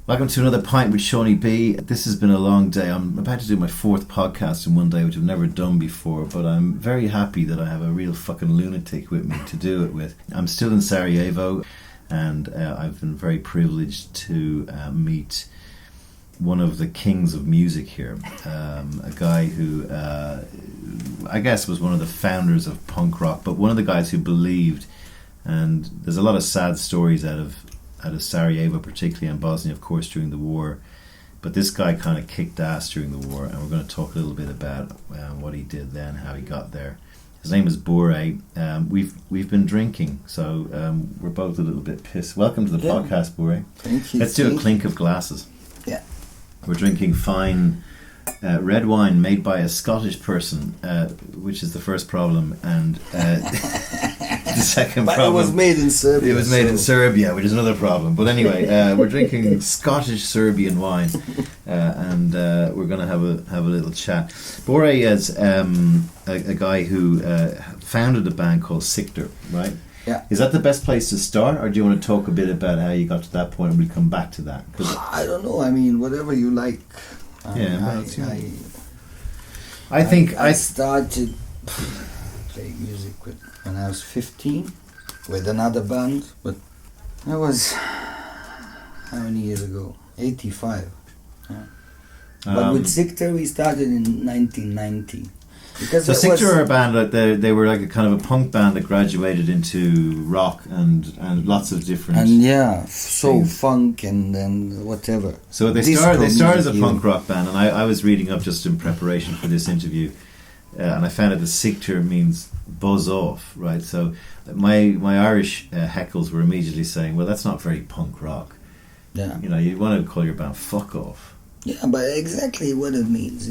Welcome to another Pint with Seaniebee. This has been a long day. I'm about to do my 4th podcast in one day, which I've never done before, but I'm very happy that I have a real fucking lunatic with me to do it with. I'm still in Sarajevo, and I've been very privileged to meet one of the kings of music here, a guy who I guess was one of the founders of punk rock, but one of the guys who believed, and there's a lot of sad stories out of Sarajevo, particularly, and Bosnia, of course, during the war. But this guy kind of kicked ass during the war, and we're going to talk a little bit about what he did then, how he got there. His name is Bure. We've been drinking, so we're both a little bit pissed. Welcome to the podcast, Bure. Thank you. Let's do a clink of glasses. Yeah. We're drinking fine red wine made by a Scottish person, which is the first problem, and the second problem. But it was made in Serbia. It was made in Serbia, which is another problem. But anyway, we're drinking Scottish Serbian wine, and we're going to have a little chat. Bure is a guy who founded a band called Sikter, right? Yeah. Is that the best place to start, or do you want to talk a bit about how you got to that point, and we'll come back to that? I don't know. I mean, whatever you like. I think I started playing music when I was 15 with another band, but that was how many years ago? 85. Yeah. But with Sikter we started in 1990. Because so Sikter are a band that they were like a kind of a punk band that graduated into rock and lots of different soul funk and whatever. So they started as a punk rock band, and I was reading up just in preparation for this interview, and I found out that Sikter means buzz off, right? So my Irish heckles were immediately saying, well, that's not very punk rock. Yeah, you know, you want to call your band Fuck Off. Yeah, but exactly what it means.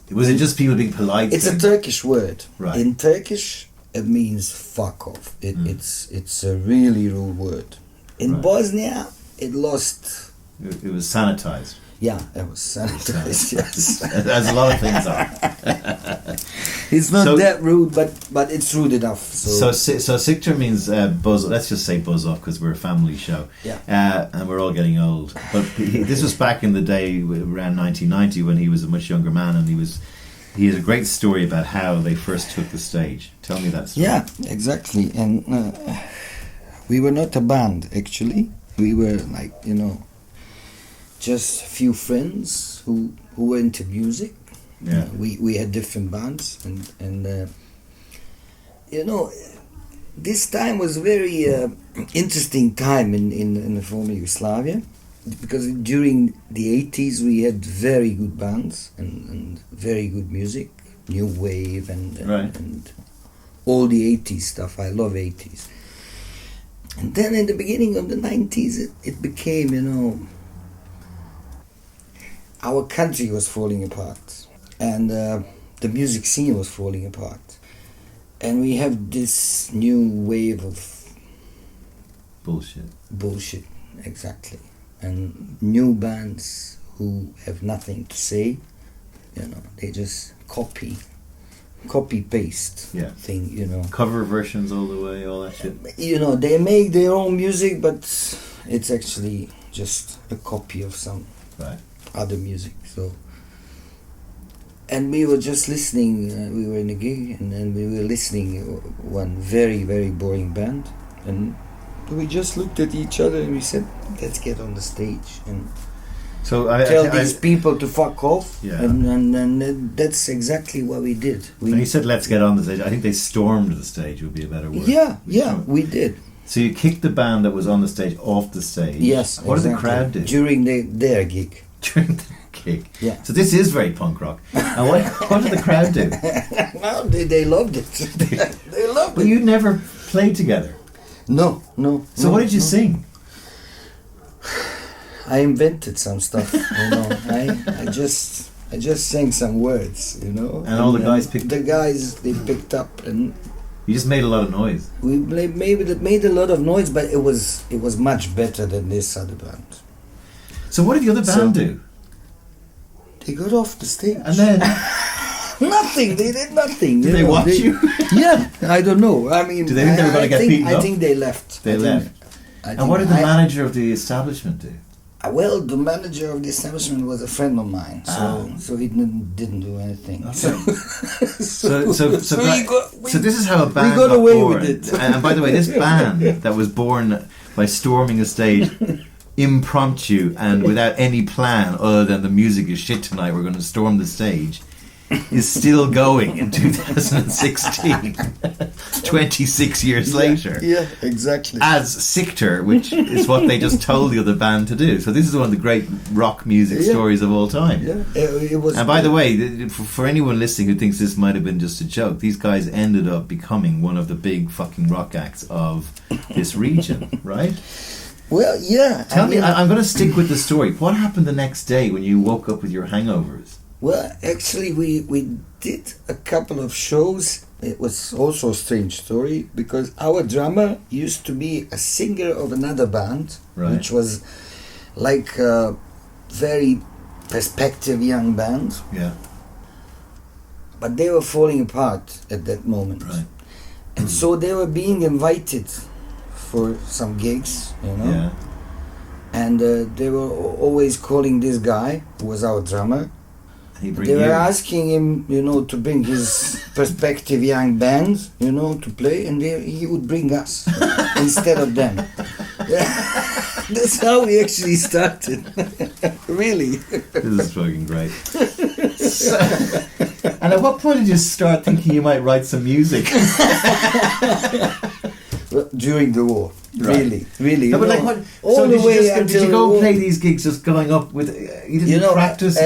Was it just people being polite? It's a Turkish word. Right. In Turkish, it means fuck off. It's a really rude word. In Bosnia, it lost. It was sanitized. Yeah, it was sanitized. Yes, as a lot of things are. It's not that rude, but it's rude enough. So Sikter means buzz. Let's just say buzz off because we're a family show. Yeah. And we're all getting old. But this was back in the day around 1990 when he was a much younger man, and he has a great story about how they first took the stage. Tell me that story. Yeah, exactly. And we were not a band actually. We were like just a few friends who were into music. Yeah. We had different bands and this time was very interesting time in the former Yugoslavia, because during the 80s we had very good bands and very good music, new wave and all the 80s stuff. I love 80s. And then in the beginning of the 90s it became, our country was falling apart, and the music scene was falling apart, and we have this new wave of bullshit, exactly, and new bands who have nothing to say, they just copy paste thing, cover versions all the way, all that shit. They make their own music, but it's actually just a copy of some other music. So, and we were just listening. We were in a gig, and then we were listening one very, very boring band, and we just looked at each other and we said, "Let's get on the stage and tell these people to fuck off." Yeah. And that's exactly what we did. When you said "let's get on the stage," I think they stormed the stage. Would be a better word. Yeah, we did. So you kicked the band that was on the stage off the stage. Yes. What did the crowd do during their gig? During the gig. Yeah. So this is very punk rock. And what did the crowd do? Well, they loved it. They loved it. But you never played together. No. So what did you sing? I invented some stuff. I just sang some words. And all the guys picked. The guys they picked up, and you just made a lot of noise. We made a lot of noise, but it was much better than this other band. So what did the other band do? They got off the stage. And then? Nothing. They did nothing. Did they watch you? Yeah, I don't know. I mean, do they think they were going to get beaten up? I think they left. They left. And what did the manager of the establishment do? Well, the manager of the establishment was a friend of mine, so he didn't do anything. Okay. So this is how a band got away born. with it. And by the way, this band that was born by storming a stage impromptu and without any plan other than the music is shit tonight, we're going to storm the stage, is still going in 2016, 26 years later. Yeah, exactly. As Sikter, which is what they just told the other band to do. So this is one of the great rock music stories of all time. Yeah, it was. And by the way, for anyone listening who thinks this might have been just a joke, these guys ended up becoming one of the big fucking rock acts of this region, right? Well, yeah. Tell me, I'm going to stick with the story. What happened the next day when you woke up with your hangovers? Well, actually, we did a couple of shows. It was also a strange story because our drummer used to be a singer of another band, which was like a very perspective young band. Yeah. But they were falling apart at that moment. Right. And so they were being invited for some gigs, you know. Yeah. And they were always calling this guy, who was our drummer. They were asking him, you know, to bring his perspective young band, you know, to play, and he would bring us instead of them. That's how we actually started. Really. This is fucking great. And at what point did you start thinking you might write some music? During the war. Really. No, but like what? All so the way until did you go and play these gigs just going up with? You didn't practice.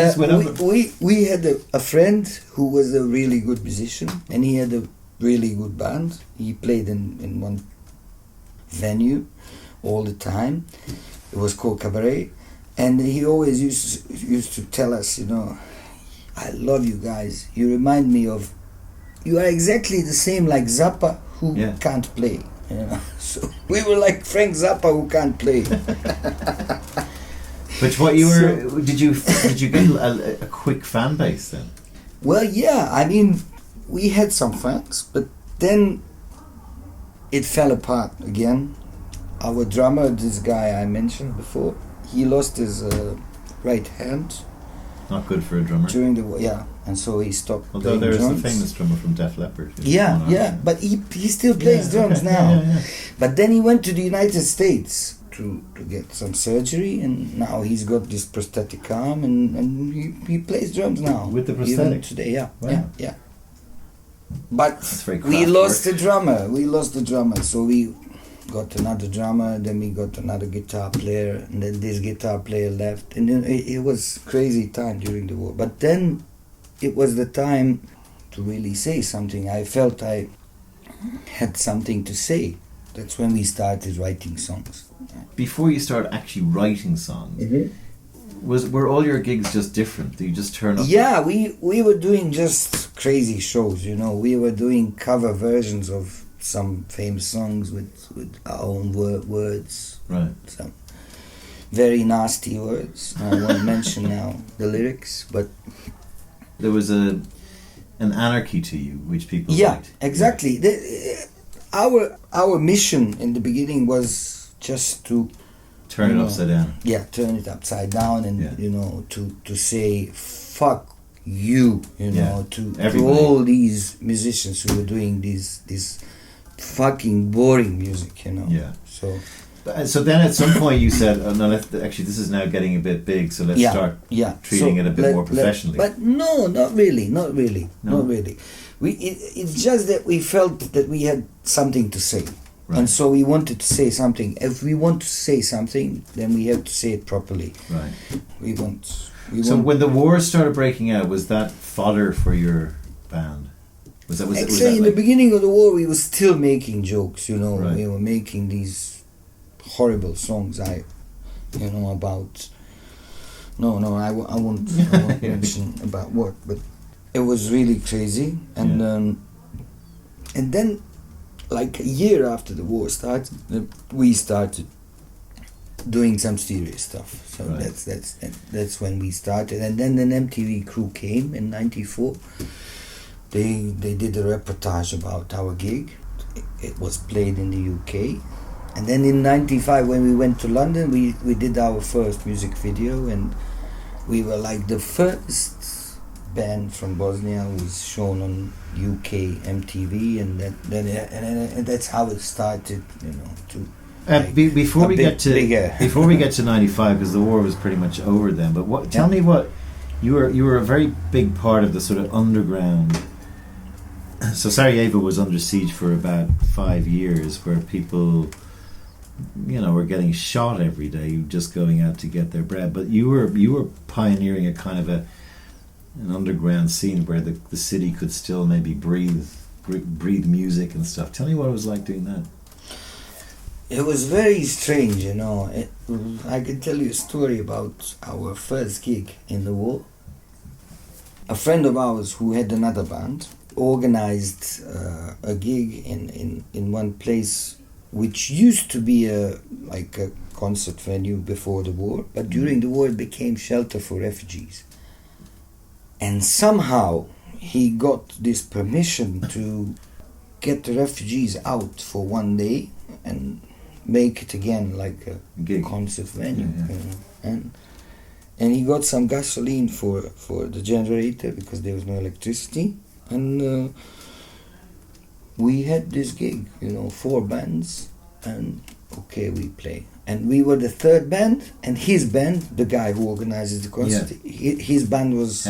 We had a friend who was a really good musician, and he had a really good band. He played in one venue all the time. It was called Cabaret, and he always used to tell us, you know, I love you guys. You remind me of. You are exactly the same like Zappa, who can't play. You know? So we were like Frank Zappa, who can't play. But what you were? Did you get a quick fan base then? Well, yeah. I mean, we had some fans, but then it fell apart again. Our drummer, this guy I mentioned before, he lost his right hand. Not good for a drummer. During the war, yeah. And so he stopped. Although there's drums. the famous drummer from Def Leppard. Yeah, but he still plays drums now. Yeah. But then he went to the United States to get some surgery, and now he's got this prosthetic arm, and he plays drums now. With the prosthetic? Even today, yeah. But we lost the drummer. So we got another drummer, then we got another guitar player, and then this guitar player left, and then it was crazy time during the war. But then it was the time to really say something. I felt I had something to say. That's when we started writing songs. Before you started actually writing songs, were all your gigs just different? Did you just turn up? Yeah, we were doing just crazy shows, you know. We were doing cover versions of some famous songs with our own words. Right. Some very nasty words. I won't mention now the lyrics, but there was an anarchy to you, which people liked. Exactly. Our mission in the beginning was just to turn it upside down. Yeah, turn it upside down, and you know, to say fuck you, you know, to all these musicians who were doing this fucking boring music, you know. Yeah. So then at some point you said, oh, no, actually this is now getting a bit big, so let's start treating it a bit more professionally. But no, not really. It's just that we felt that we had something to say. Right. And so we wanted to say something. If we want to say something, then we have to say it properly. Right. So when the war started breaking out, was that fodder for your band? In the beginning of the war, we were still making jokes, you know. Right. We were making these horrible songs. About. I won't mention about what, but it was really crazy. And then, like a year after the war started, we started doing some serious stuff. So that's when we started. And then an MTV crew came in '94. They did a reportage about our gig. It was played in the UK, And then in 95, when we went to London, we did our first music video, and we were like the first band from Bosnia who was shown on UK MTV, and that's how it started, you know. Before we get to 95, because the war was pretty much over then. But tell me what you were a very big part of the sort of underground. So Sarajevo was under siege for about 5 years, where people, you know, were getting shot every day, just going out to get their bread. But you were pioneering a kind of an underground scene where the city could still maybe breathe music and stuff. Tell me what it was like doing that. It was very strange, you know. I can tell you a story about our first gig in the war. A friend of ours who had another band organized a gig in one place which used to be like a concert venue before the war, but during the war it became shelter for refugees. And somehow he got this permission to get the refugees out for one day and make it again like a gig. Concert venue. Yeah. You know? And he got some gasoline for the generator because there was no electricity. And we had this gig, you know, 4 bands, and okay, we play. And we were the third band, and his band, the guy who organizes the concert, his band was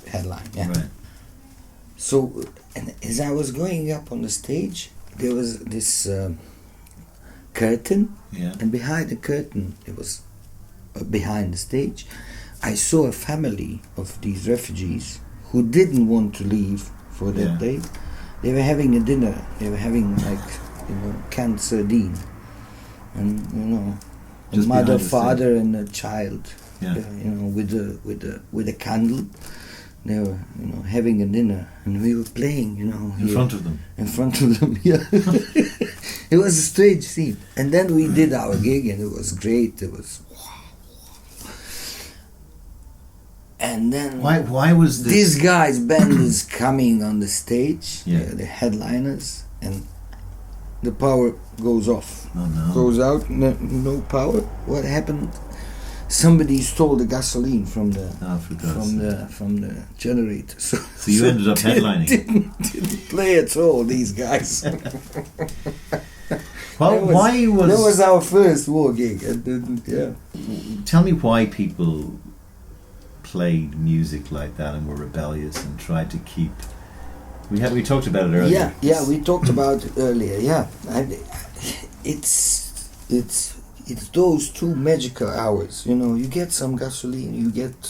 headline, yeah. Right. So, and as I was going up on the stage, there was this curtain, and behind the curtain, it was behind the stage, I saw a family of these refugees who didn't want to leave for that day. They were having a dinner. They were having, like, you know, canned sardine, and, you know, a mother, father, and a child, you know, with a candle. They were, you know, having a dinner, and we were playing, you know, in front of them. Yeah. It was a strange scene. And then we did our gig, and it was great. It was And then why was this guy's band is coming on the stage, the headliners, and the power goes off. Oh no! Goes out, no power. What happened? Somebody stole the gasoline from the generator. So you ended up headlining. Didn't play at all. These guys. Well, that was our first war gig. Tell me why people played music like that and were rebellious and tried to keep. We talked about it earlier. Yeah, we talked about it earlier. Yeah, it's those 2 magical hours. You know, you get some gasoline, you get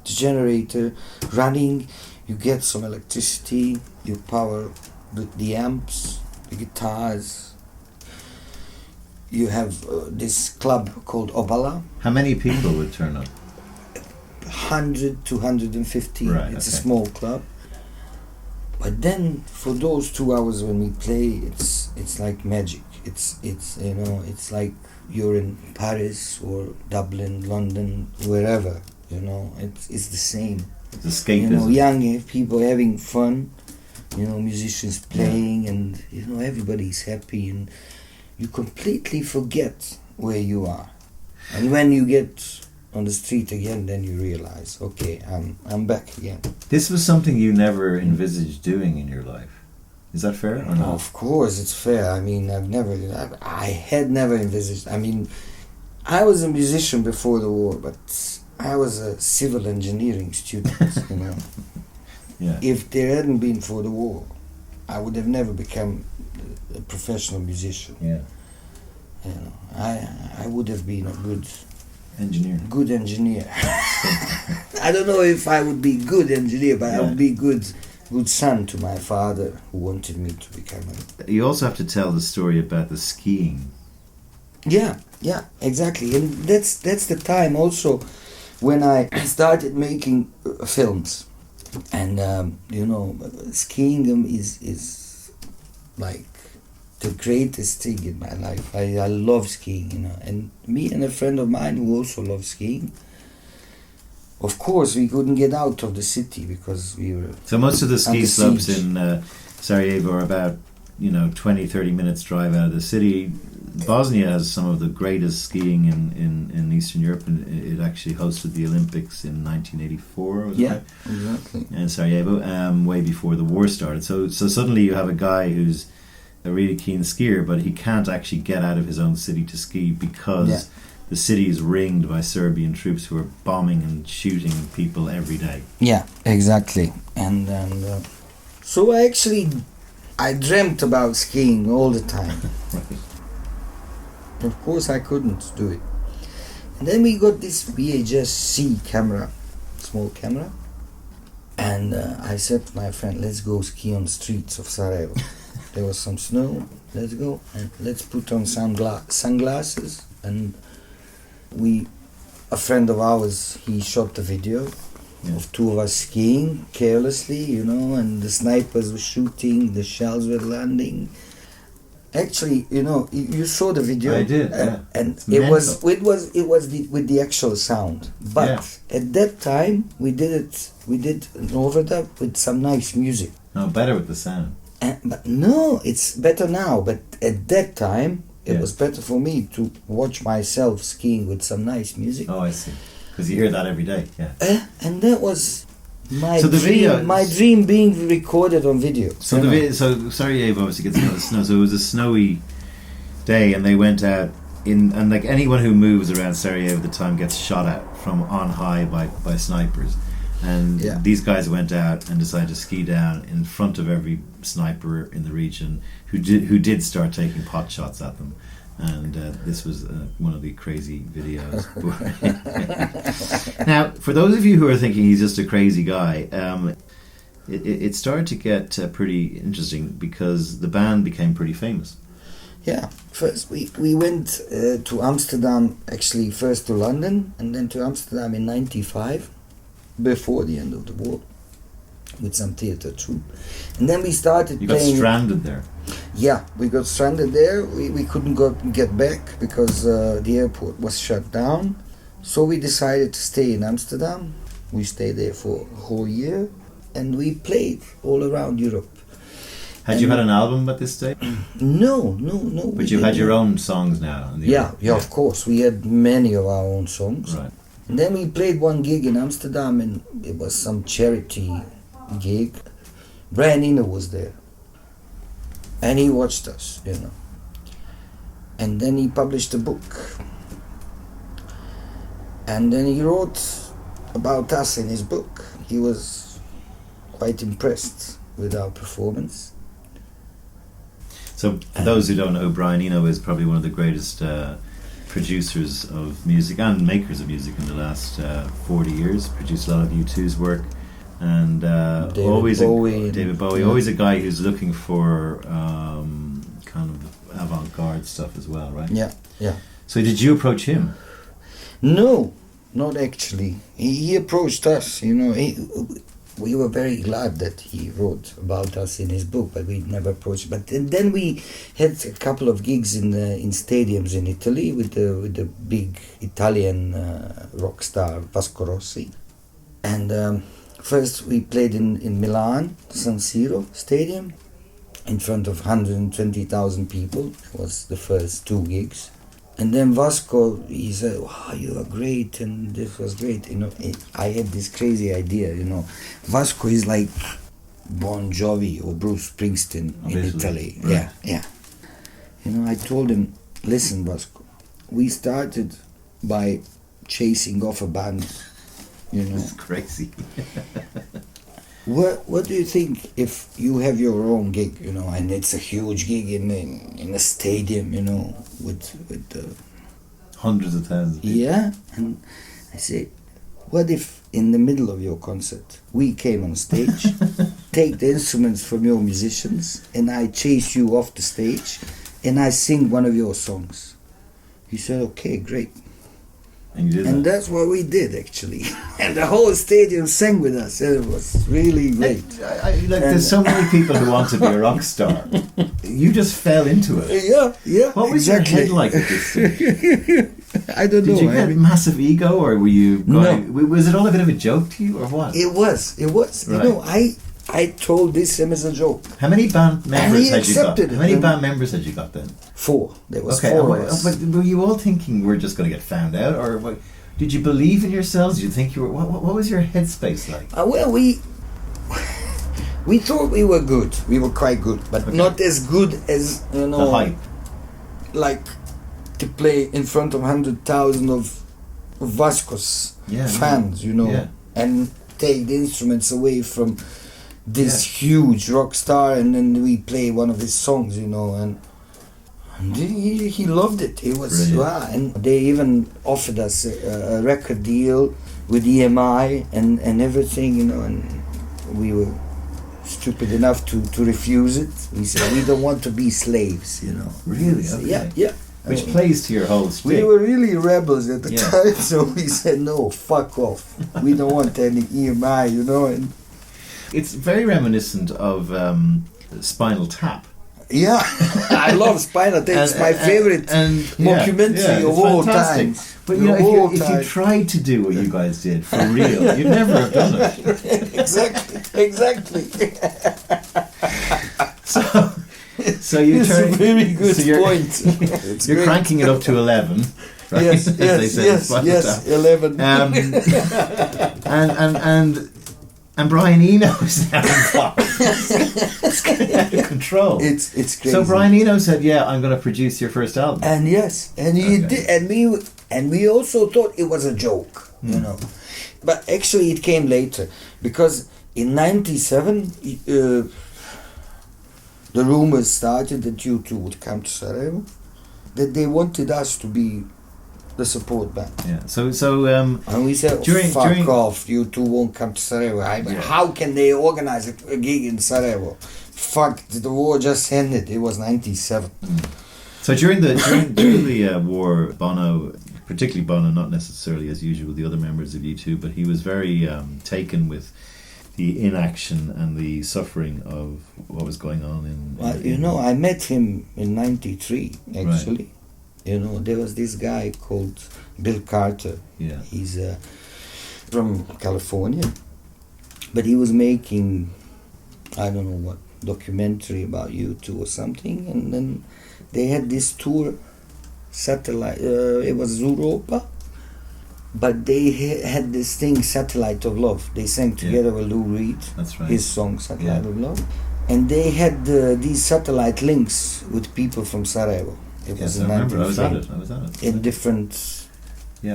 the generator running, you get some electricity, you power the amps, the guitars. You have this club called Obala. How many people would turn up? 100 to 150. Right, it's a small club. But then for those 2 hours when we play, it's like magic. It's you know, it's like you're in Paris or Dublin, London, wherever. You know, it's the same. It's escapism. You know, young people having fun. You know, musicians playing, and you know, everybody's happy, and you completely forget where you are. And when you get on the street again, then you realize, okay, I'm back again. This was something you never envisaged doing in your life. Is that fair or not? Of course it's fair. I mean, I had never envisaged. I mean, I was a musician before the war, but I was a civil engineering student, you know. Yeah. If there hadn't been for the war, I would have never become a professional musician. Yeah. You know, I would have been a good engineer. I don't know if I would be good engineer, but I would be good son to my father, who wanted me to become You also have to tell the story about the skiing. Yeah, exactly. And that's the time also when I started making films. And you know, skiing is like the greatest thing in my life. I love skiing, you know. And me and a friend of mine who also loves skiing, of course, we couldn't get out of the city because we were. So most of the ski slopes in Sarajevo are about, you know, 20-30 minutes drive out of the city. Bosnia has some of the greatest skiing in Eastern Europe, and it actually hosted the Olympics in 1984. Was yeah, right? exactly. In Sarajevo, way before the war started. So suddenly you have a guy who's a really keen skier, but he can't actually get out of his own city to ski because the city is ringed by Serbian troops who are bombing and shooting people every day. Yeah, exactly. And so I dreamt about skiing all the time. Of course I couldn't do it. And then we got this VHS-C camera, small camera, and I said to my friend, let's go ski on the streets of Sarajevo. There was some snow, let's go, and let's put on sunglasses. And a friend of ours, he shot the video of two of us skiing carelessly, and the snipers were shooting, the shells were landing. Actually, you saw the video. I did, and it was with the actual sound. But at that time, we did an overdub with some nice music. No, better with the sound. But no, it's better now. But at that time, it was better for me to watch myself skiing with some nice music. Oh, I see. Because you hear that every day, and that was my dream dream being recorded on video. So Sarajevo obviously gets a lot of snow. So it was a snowy day, and they went out and like anyone who moves around Sarajevo at the time gets shot at from on high by snipers. And these guys went out and decided to ski down in front of every sniper in the region who did start taking pot shots at them. And this was one of the crazy videos. Now, for those of you who are thinking he's just a crazy guy, it started to get pretty interesting because the band became pretty famous. Yeah, first we went to Amsterdam, actually first to London and then to Amsterdam in 95, before the end of the war, with some theatre troupe. And then we started playing... You got stranded there. Yeah, we got stranded there. We couldn't get back because the airport was shut down. So we decided to stay in Amsterdam. We stayed there for a whole year and we played all around Europe. Had you had an album at this stage? No. But you had your own songs now. Yeah, of course. We had many of our own songs. Right. And then we played one gig in Amsterdam and it was some charity gig. Brian Eno was there. And he watched us, And then he published a book. And then he wrote about us in his book. He was quite impressed with our performance. So, for those who don't know, Brian Eno is probably one of the greatest producers of music and makers of music in the last 40 years. Produced a lot of U2's work. And David Bowie, always a guy who's looking for kind of avant-garde stuff as well, right? Yeah. So did you approach him? No, not actually. He approached us, we were very glad that he wrote about us in his book, but we never approached. But then we had a couple of gigs in stadiums in Italy with the big Italian rock star Vasco Rossi. And first we played in Milan, San Siro Stadium, in front of 120,000 people. It was the first two gigs. And then Vasco, he said, wow, you are great, and this was great. I had this crazy idea, Vasco is like Bon Jovi or Bruce Springsteen in Italy. Right. Yeah. I told him, listen, Vasco, we started by chasing off a band, It's crazy. What do you think if you have your own gig, and it's a huge gig in a stadium, with hundreds of thousands of people. Yeah, and I say, what if in the middle of your concert we came on stage, take the instruments from your musicians, and I chase you off the stage, and I sing one of your songs? He said, okay, great. And you did and that's what we did, actually. And the whole stadium sang with us. It was really great. There's so many people who want to be a rock star. You just fell into it. Yeah. What was your head like at this stage? I don't know. Did you get massive ego, or were you? No. Was it all a bit of a joke to you, or what? It was. Right. I told this him as a joke. How many band members had you got? It. How many band members had you got then? 4. There was 4 of us. But were you all thinking we're just going to get found out, or what, did you believe in yourselves? Did you think you were? What was your headspace like? Well, we thought we were good. We were quite good, but not as good as the hype. Like to play in front of 100,000 of Vasco's fans, and take the instruments away from this huge rock star, and then we play one of his songs, and he loved it. He was and they even offered us a record deal with EMI and everything, and we were stupid enough to refuse it. We said we don't want to be slaves, Really? Okay. Yeah. Which plays to your whole stick. We were really rebels at the time, so we said no, fuck off. We don't want any EMI, and it's very reminiscent of Spinal-Tap. Yeah, I love Spinal-Tap. It's my favorite documentary of all time. But if you tried to do what you guys did for real, you'd never have done it. Exactly. So you it's turn. A very good point. You're cranking it up to 11. Right? Yes, 11. And Brian Eno is now involved. It's getting out of control. It's crazy. So Brian Eno said, I'm going to produce your first album. And he did, and we also thought it was a joke, But actually it came later, because in 97, the rumors started that U2 would come to Sarajevo, that they wanted us to be the support band. Yeah. So and we said, fuck off, U2 won't come to Sarajevo. How can they organize a gig in Sarajevo? Fuck, the war just ended. It was 97. So during the war, Bono, particularly Bono, not necessarily as usual the other members of U2, but he was very taken with the inaction and the suffering of what was going on in I met him in 93, actually. Right. There was this guy called Bill Carter. Yeah. He's from California, but he was making, I don't know what, documentary about U2 or something, and then they had this tour, satellite, it was Europa, but they had this thing, Satellite of Love. They sang together with Lou Reed. That's right. His song, Satellite of Love. And they had these satellite links with people from Sarajevo. It was I remember. I was at it. In different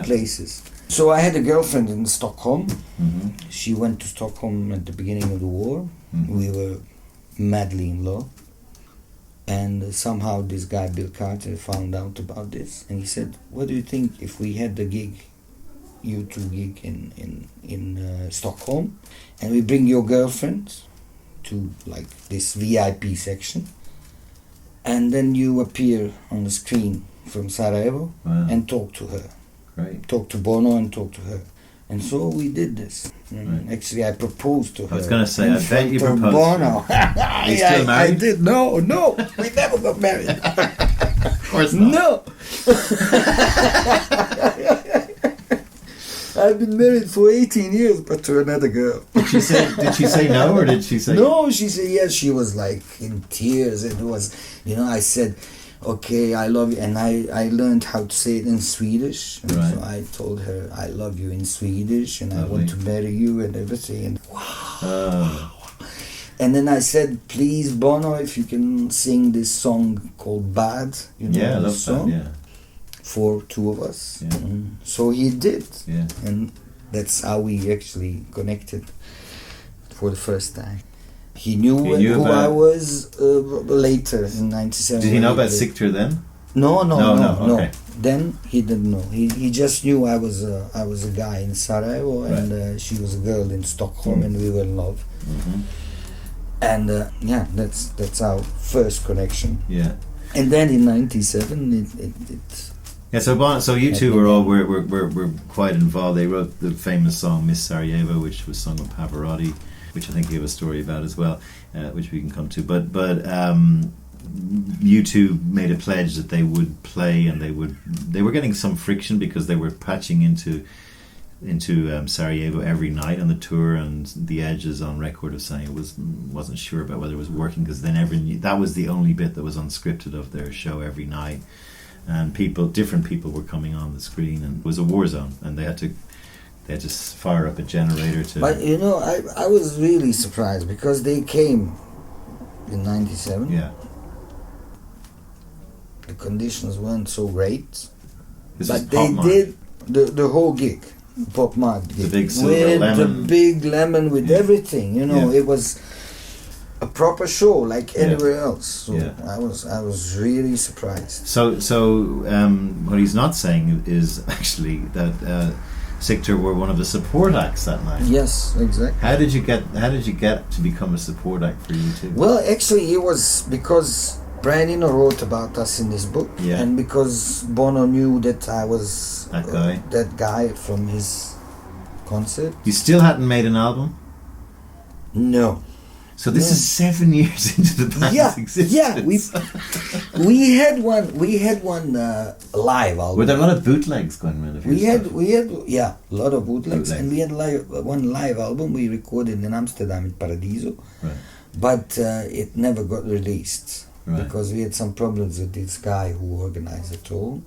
places. So I had a girlfriend in Stockholm. Mm-hmm. She went to Stockholm at the beginning of the war. Mm-hmm. We were madly in love. And somehow this guy, Bill Carter, found out about this. And he said, what do you think if we had the gig, U2 gig in Stockholm, and we bring your girlfriend to like this VIP section, and then you appear on the screen from Sarajevo and talk to her. Right. Talk to Bono and talk to her. And so we did this. Right. Actually, I proposed to her. I was going to say, I bet you proposed. Bono. Are you still married? I did. No, we never got married. Of course not. No. I've been married for 18 years, but to another girl. Did she say no, or did she say... No, she said yes. She was like in tears. It was, I said, okay, I love you. And I learned how to say it in Swedish. And so I told her, I love you in Swedish, and I want to marry you and everything. And wow. And then I said, please, Bono, if you can sing this song called Bad. I love song? that, For two of us. Yeah. So he did. Yeah. And that's how we actually connected for the first time. He knew who I was later in 97. Did he know about Sikter then? No. Okay. Then he didn't know. He just knew I was a guy in Sarajevo, and she was a girl in Stockholm, and we were in love. Mm-hmm. And that's our first connection. Yeah. And then in 97 it yeah, so you two were quite involved. They wrote the famous song Miss Sarajevo, which was sung with Pavarotti, which I think you have a story about as well, which we can come to. But you two made a pledge that they would play, and they were getting some friction because they were patching into into Sarajevo every night on the tour, and the Edge is on record of saying wasn't sure about whether it was working, because they never knew. That was the only bit that was unscripted of their show every night, and different people were coming on the screen, and it was a war zone, and they had to fire up a generator to. But I was really surprised because they came in '97. Yeah. The conditions weren't so great, But they did the whole gig. Pop Mart gig, the big silver lemon, the big lemon with everything, It was a proper show like anywhere else. So I was really surprised. So what he's not saying is actually that Sikter were one of the support acts that night. Yes, exactly. How did you get to become a support act for U2? Well, actually, it was because Brian Eno wrote about us in this book, and because Bono knew that I was that guy from his concert. You still hadn't made an album? No. So this is 7 years into the band's existence. Yeah, we had one live album. Were there a lot of bootlegs going around? We had a lot of bootlegs, and we had one live album we recorded in Amsterdam in Paradiso, right. But it never got released because we had some problems with this guy who organized it all.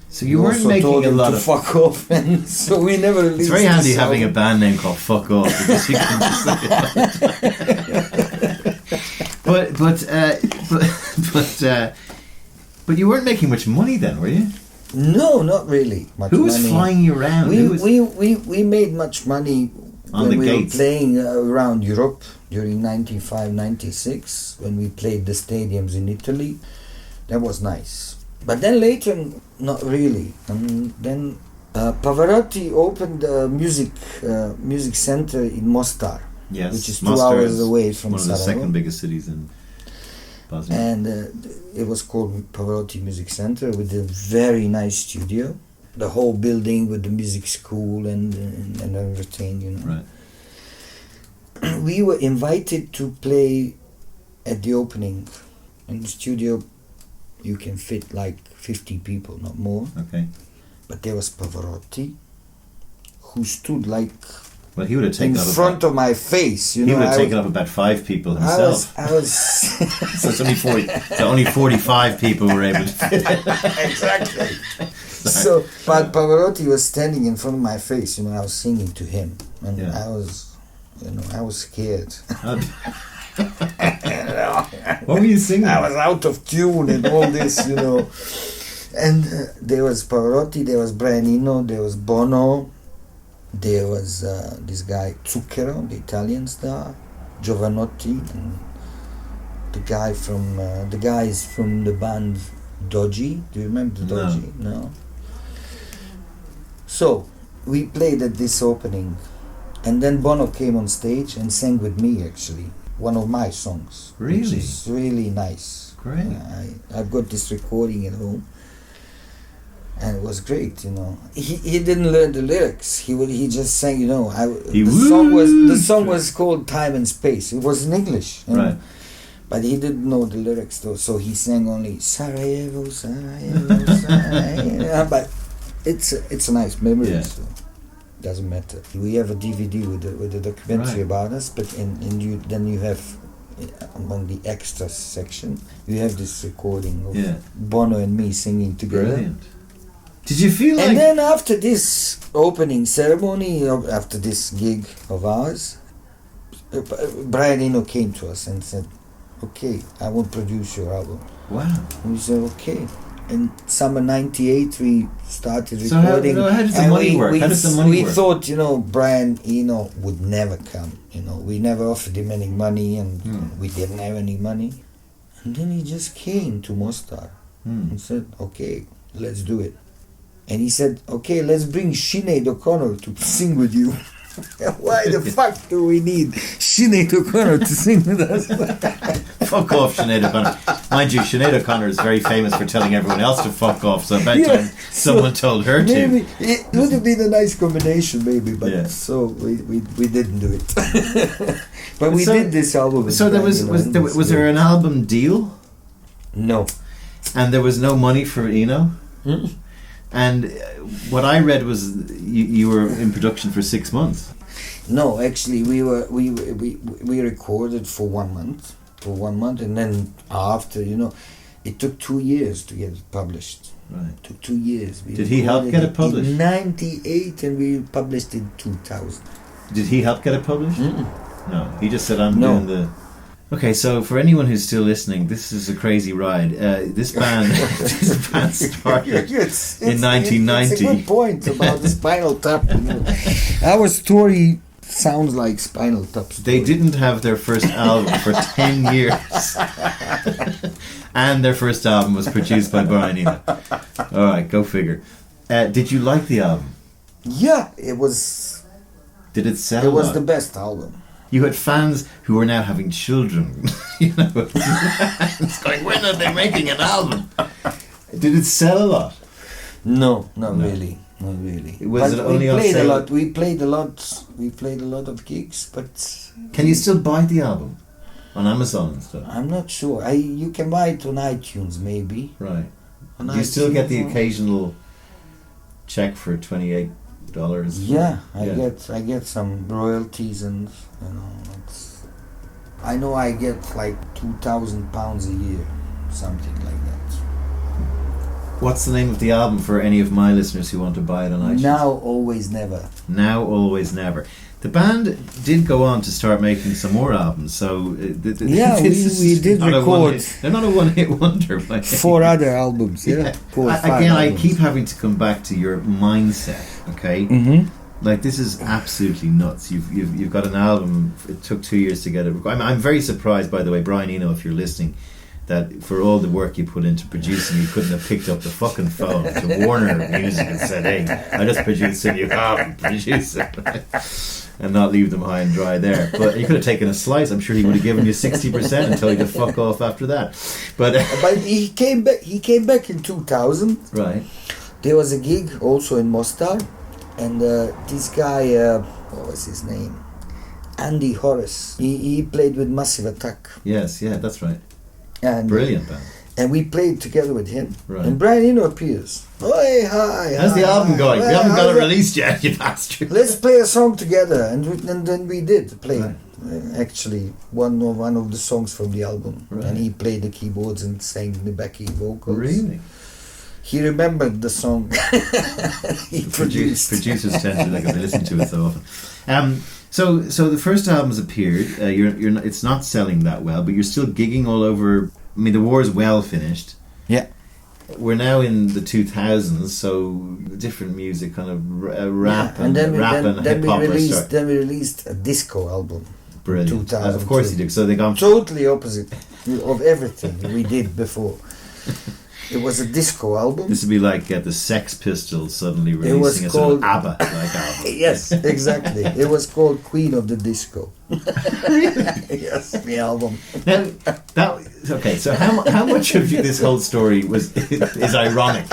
So you weren't making a lot of fuck off, and so we never released. It's very handy having a band name called Fuck Off, because you can just say it. But you weren't making much money then, were you? No, not really. Who was flying you around? We made much money on when we gates. were playing around Europe during 95, 96, when we played the stadiums in Italy. That was nice. But then later, not really. And then Pavarotti opened a music center in Mostar, which is 2 hours away from one of the Sarajevo. second biggest cities in Bosnia. And it was called Pavarotti Music Center with a very nice studio. The whole building with the music school and everything, Right. We were invited to play at the opening. In the studio, you can fit like 50 people, not more. Okay. But there was Pavarotti, who stood like he would have taken in front of my face. He would have taken up about 5 people himself. I was so it's only 40. So only 45 people were able to fit in. Exactly. So, but Pavarotti was standing in front of my face. I was singing to him, and I was scared. What were you singing? I was out of tune and all this, And there was Pavarotti, there was Brian Eno, there was Bono, there was this guy Zucchero, the Italian star, Giovanotti, and the guys from the band Dodgy. Do you remember the Dodgy? No. So we played at this opening, and then Bono came on stage and sang with me, actually. One of my songs. Really? Which is really nice. Great. I've got this recording at home, and it was great. He didn't learn the lyrics. He just sang. The song was called Time and Space. It was in English. Right. But he didn't know the lyrics though, so he sang only Sarajevo, Sarajevo, Sarajevo. But it's a nice memory. Yeah. So. Doesn't matter. We have a DVD with a documentary about us, but then you have among the extras section you have this recording of Bono and me singing together. Brilliant. Did you feel like? And then after this opening ceremony, after this gig of ours, Brian Eno came to us and said, "Okay, I will produce your album." Wow. And we said, "Okay." In summer '98, we started recording. So how does the money work? How does the money work? We thought, Brian Eno would never come. We never offered him any money, and we didn't have any money. And then he just came to Mostar and said, "Okay, let's do it." And he said, "Okay, let's bring Sinead O'Connor to sing with you." Why the fuck do we need Sinead O'Connor to sing with us? Fuck off, Sinead O'Connor. Mind you, Sinead O'Connor is very famous for telling everyone else to fuck off, so about time someone told her maybe to. It would have been a nice combination, maybe, but so we didn't do it. But we did this album. So was there an album deal? No. And there was no money for Eno? And what I read was you were in production for 6 months. No, actually, we recorded for 1 month. And then after, it took 2 years to get it published. Right. It took 2 years. Did he help get it published? In 98, and we published in 2000. Did he help get it published? Mm-mm. No, he just said, I'm doing the... Okay, so for anyone who's still listening, this is a crazy ride. This band started in 1990. It's a good point about the Spinal Tap. Our story sounds like Spinal Tap story. They didn't have their first album for 10 years. And their first album was produced by Brian Eno. Alright, go figure. Did you like the album? Yeah, it was... Did it sell? It was the best album. You had fans who were now having children. It's going, when are they making an album? Did it sell a lot? No, not really. Not really. Was it only on sale? A lot. We played a lot. We played a lot of gigs, but can you still buy the album on Amazon and stuff? I'm not sure. You can buy it on iTunes, maybe. Right. Do you still get the occasional check for $28? Yeah, I get some royalties, and I know I get like £2,000 a year, something like that. What's the name of the album for any of my listeners who want to buy it on iTunes? Now, Always, Never. Now, Always, Never. The band did go on to start making some more albums, so we did record. They're not a one-hit wonder. 4 other albums, yeah. 4 or 5 Again, albums. I keep having to come back to your mindset. Okay, like this is absolutely nuts. You've got an album. It took 2 years to get it. I'm very surprised, by the way, Brian Eno, if you're listening, that for all the work you put into producing, you couldn't have picked up the fucking phone to Warner Music and said, "Hey, I just produced a new album. Produce it." And not leave them high and dry there. But you could have taken a slice. I'm sure he would have given you 60% and told you to fuck off after that. But he came back. He came back in 2000. Right. There was a gig also in Mostar, and this guy, what was his name? Andy Horace. He played with Massive Attack. Yes, yeah, that's right. And brilliant band. And we played together with him. Right. And Brian Eno appears. Hey, hi. How's the album going? We haven't got it released yet, you bastard. Let's play a song together. And then we did play, actually, one of the songs from the album. Right. And he played the keyboards and sang the backing vocals. Really? He remembered the song he produced. Producers tend to, like, if they listen to it so often. So the first album's appeared. You're not, it's not selling that well, but you're still gigging all over. I mean, the war's well finished. Yeah. We're now in the 2000s, so different music, kind of rap and hip hop. Then we released a disco album. Brilliant. Of course you did. So they gone totally opposite of everything we did before. It was a disco album. This would be like the Sex Pistols suddenly releasing a sort of ABBA-like album. Yes, exactly. It was called Queen of the Disco. Really? Yes, the album. Now, okay, so how much of this whole story is ironic?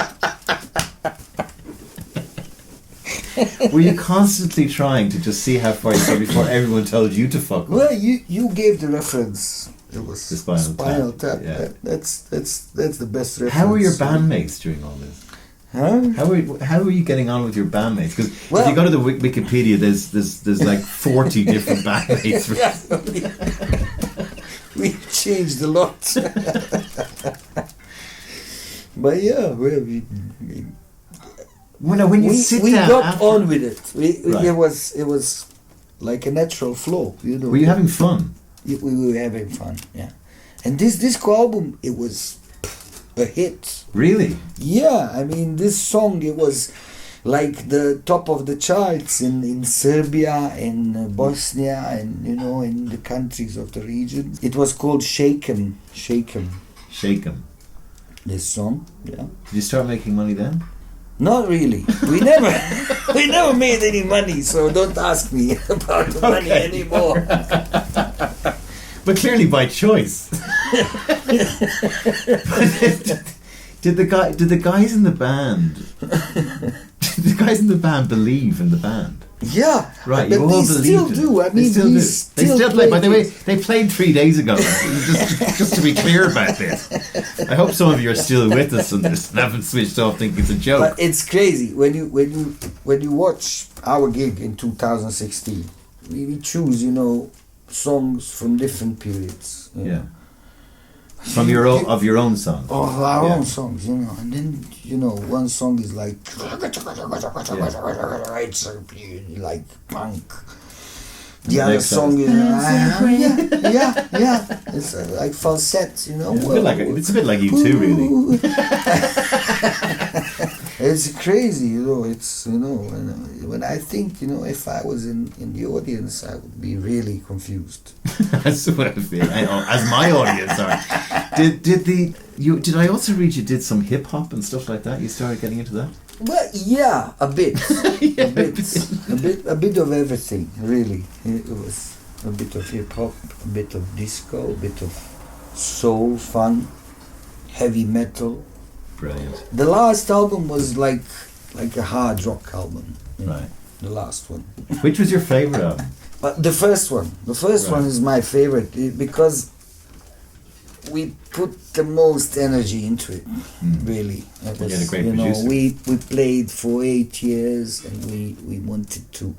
Were you constantly trying to just see how far you go before everyone told you to fuck off? Well, you gave the reference. It was the Spinal Tap. Yeah. That's the best reference. How were your bandmates during all this? Huh? How were you getting on with your bandmates? Because if you go to the Wikipedia, there's like 40 different bandmates. We changed a lot. But yeah, when you sit we down, got on with it. It was like a natural flow. Were you having fun? We were having fun, yeah. And this disco album, it was a hit. Really? Yeah, I mean, this song, it was like the top of the charts in Serbia, in Bosnia, and, in the countries of the region. It was called Shake 'em. Shake 'em. Shake 'em. This song, yeah. Did you start making money then? Not really. We never made any money, so don't ask me about the money anymore. But clearly by choice. Did the guys in the band believe in the band? Yeah, Right, but you all they believed still it. do. I They mean, still we do. still They still play. By the way, it. they played 3 days ago. just to be clear about this, I hope some of you are still with us and haven't switched off thinking it's a joke. But it's crazy when you watch our gig in 2016. We choose, songs from different periods. Yeah. From your own songs. Of our own songs, and then one song is like it's like punk. The other song is it's like falsette, It's a bit like you too, really. It's crazy, It's when I think if I was in the audience, I would be really confused. That's what I feel. As my audience are. Did I also read you did some hip hop and stuff like that? You started getting into that? Well, yeah, a bit, a bit of everything. Really, it was a bit of hip hop, a bit of disco, a bit of soul, fun, heavy metal. Brilliant. The last album was like a hard rock album. Right. The last one. Which was your favorite album? But the first one. The first one is my favorite because we put the most energy into it. Really. It was, you had a great producer. We played for 8 years and we wanted to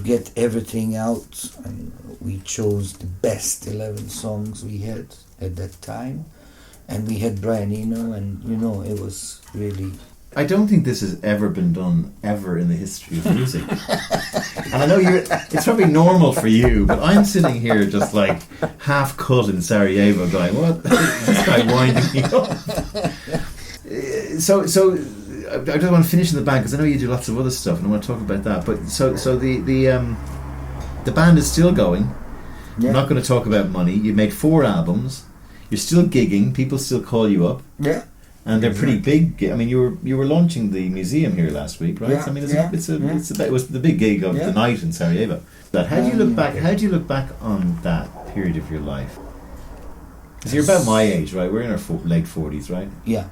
get everything out, and we chose the best 11 songs we had at that time. And we had Brian Eno, and it was really... I don't think this has ever been done ever in the history of music. And I know it's probably normal for you, but I'm sitting here just like half cut in Sarajevo going, what is this guy winding me up? So I just want to finish in the band because I know you do lots of other stuff and I want to talk about that. But so the band is still going. Yeah. I'm not going to talk about money. You made 4 albums. You're still gigging. People still call you up. Yeah. And they're pretty big. I mean, you were launching the museum here last week, right? Yeah, I mean, it was the big gig of the night in Sarajevo. How do you look back? How do you look back on that period of your life? Because you're about my age, right? We're in our late 40s, right? Yeah.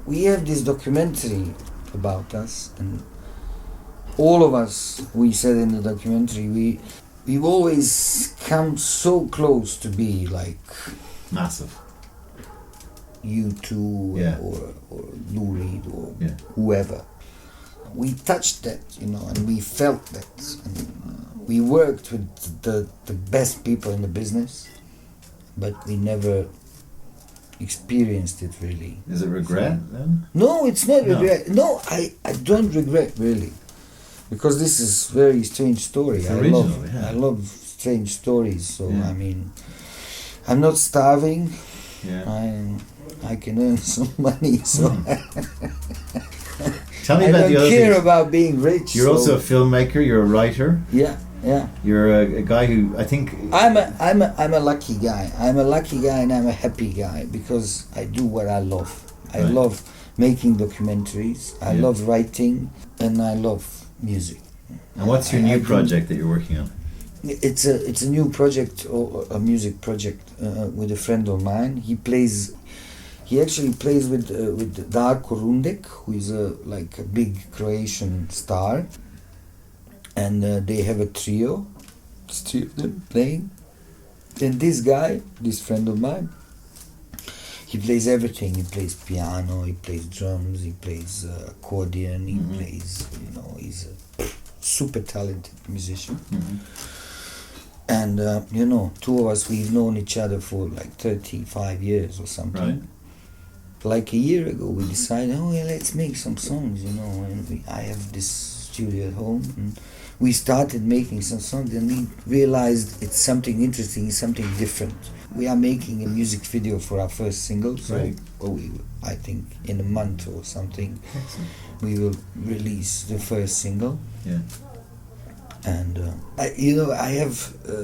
We have this documentary about us, and all of us, we said in the documentary, we've always come so close to be like massive. U2 or Lou Reed or whoever. We touched that, and we felt that. And we worked with the best people in the business, but we never experienced it really. Is it regret then? No, it's not regret. No, I don't regret really, because this is a very strange story. I love strange stories. So I mean, I'm not starving. Yeah. I can earn some money, so tell me about the other things. I don't care about being rich. You're also a filmmaker. You're a writer. Yeah. You're a guy who I think I'm a lucky guy. I'm a lucky guy and I'm a happy guy because I do what I love. I love making documentaries. I love writing, and I love music. And what's your new project that you're working on? It's a new project, or a music project with a friend of mine. He actually plays with Darko Rundek, who is a big Croatian star, and they have a trio. It's 3 of them playing. And this guy, this friend of mine, he plays everything. He plays piano, he plays drums, he plays accordion, he plays, he's a super talented musician. And, 2 of us, we've known each other for 35 years or something. Right. Like a year ago, we decided, let's make some songs, and I have this studio at home. And we started making some songs, and we realized it's something interesting, it's something different. We are making a music video for our first single, so I think in a month or something, we will release the first single. Yeah. And I have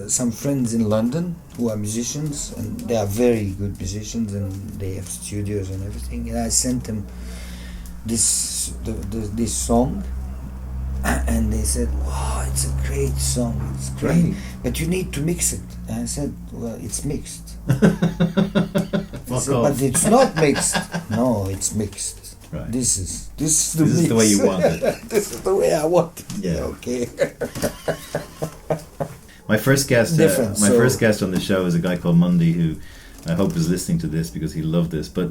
some friends in London who are musicians, and they are very good musicians, and they have studios and everything. And I sent them this song, and they said, "Wow, it's a great song. It's great, but you need to mix it." And I said, "Well, it's mixed." Said, but it's not mixed. No, it's mixed. Right. This is the This mix. is the way you want it. This is the way I want it. Yeah. Okay. My first guest, Different, first guest on the show is a guy called Mundy, who I hope is listening to this because he loved this. But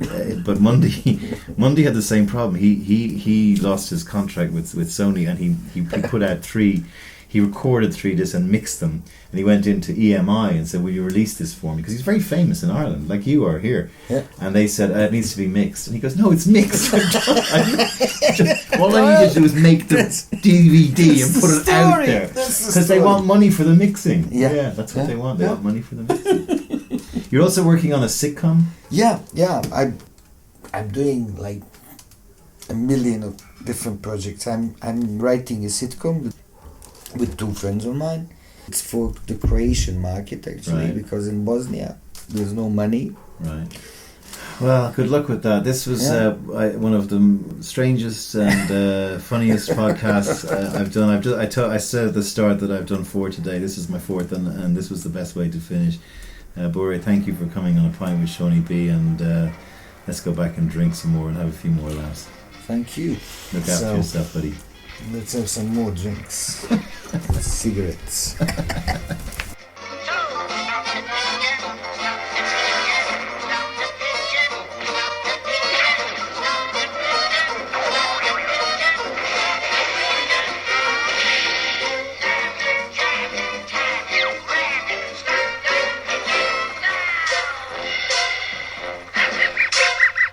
Mundy had the same problem. He lost his contract with Sony, and he put out 3. He recorded 3 discs and mixed them, and he went into EMI and said, "Will you release this for me?" Because he's very famous in Ireland, like you are here. Yeah. And they said, "It needs to be mixed." And he goes, "No, it's mixed. All I need to do is make the DVD and put it out there because they want money for the mixing." Yeah, that's what they want. They want money for the mixing. You're also working on a sitcom. Yeah. I'm doing like a million of different projects. I'm writing a sitcom with 2 friends of mine. It's for the Croatian market actually, because in Bosnia there's no money. Right. Well, good luck with that. This was one of the strangest and funniest podcasts I've done. I said at the start that I've done 4 today. This is my 4th, and this was the best way to finish. Bure, thank you for coming on a pint with Seaniebee, and let's go back and drink some more and have a few more laughs. Thank you. Look after yourself, buddy. Let's have some more drinks. Cigarettes.